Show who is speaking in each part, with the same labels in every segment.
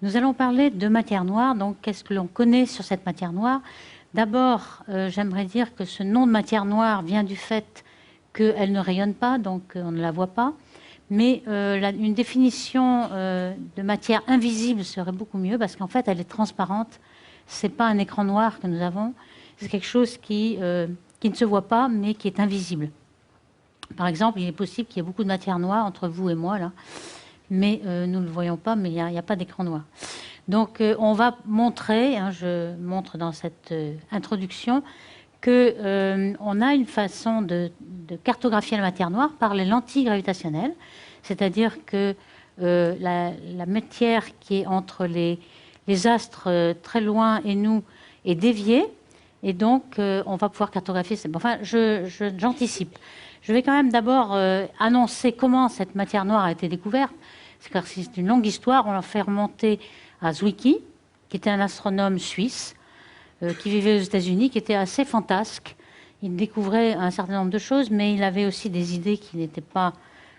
Speaker 1: Nous allons parler de matière noire. Donc, qu'est-ce que l'on connaît sur cette matière noire? D'abord, j'aimerais dire que ce nom de matière noire vient du fait qu'elle ne rayonne pas, donc on ne la voit pas. Mais une définition de matière invisible serait beaucoup mieux parce qu'en fait, elle est transparente. Ce n'est pas un écran noir que nous avons. C'est quelque chose qui ne se voit pas, mais qui est invisible. Par exemple, il est possible qu'il y ait beaucoup de matière noire entre vous et moi, là. Mais nous ne le voyons pas, mais il n'y a pas d'écran noir. Donc, on va montrer, je montre dans cette introduction, qu'on a une façon de cartographier la matière noire par les lentilles gravitationnelles, c'est-à-dire que la matière qui est entre les astres très loin et nous est déviée, et donc on va pouvoir cartographier. Enfin, j'anticipe. Je vais quand même d'abord annoncer comment cette matière noire a été découverte, car c'est une longue histoire. On l'a fait remonter à Zwicky, qui était un astronome suisse, qui vivait aux États-Unis, qui était assez fantasque. Il découvrait un certain nombre de choses, mais il avait aussi des idées qui n'étaient pas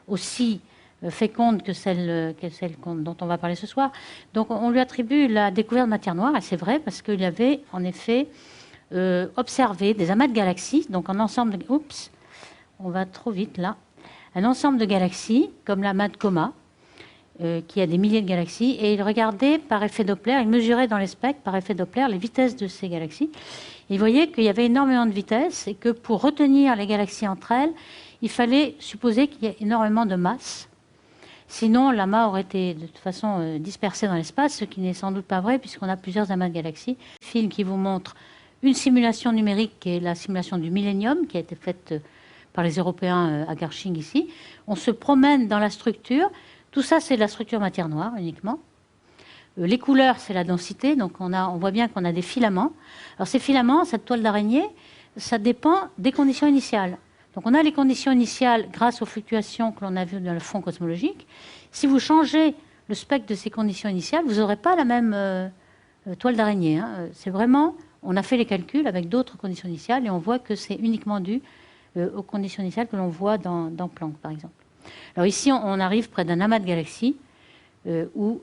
Speaker 1: aussi fécondes que celles dont on va parler ce soir. Donc on lui attribue la découverte de matière noire, et c'est vrai, parce qu'il avait en effet observé des amas de galaxies, donc un ensemble de... Oups, on va trop vite là. Un ensemble de galaxies, comme l'amas de Coma, qui a des milliers de galaxies, et il regardait par effet Doppler, il mesurait dans les spectres par effet Doppler les vitesses de ces galaxies. Il voyait qu'il y avait énormément de vitesses et que pour retenir les galaxies entre elles, il fallait supposer qu'il y ait énormément de masse. Sinon, l'amas aurait été de toute façon dispersé dans l'espace, ce qui n'est sans doute pas vrai puisqu'on a plusieurs amas de galaxies. Un film qui vous montre une simulation numérique qui est la simulation du Millennium, qui a été faite par les Européens à Garching ici. On se promène dans la structure. Tout ça, c'est la structure matière noire uniquement. Les couleurs, c'est la densité. Donc, on voit bien qu'on a des filaments. Alors, ces filaments, cette toile d'araignée, ça dépend des conditions initiales. Donc, on a les conditions initiales grâce aux fluctuations que l'on a vues dans le fond cosmologique. Si vous changez le spectre de ces conditions initiales, vous n'aurez pas la même toile d'araignée. C'est vraiment... On a fait les calculs avec d'autres conditions initiales et on voit que c'est uniquement dû aux conditions initiales que l'on voit dans Planck, par exemple. Alors ici, on arrive près d'un amas de galaxies où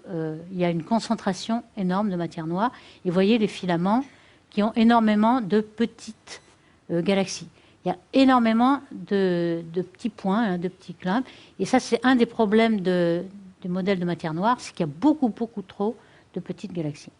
Speaker 1: il y a une concentration énorme de matière noire. Et vous voyez les filaments qui ont énormément de petites galaxies. Il y a énormément de petits points, de petits clumps. Et ça, c'est un des problèmes du modèle de matière noire, c'est qu'il y a beaucoup, beaucoup trop de petites galaxies.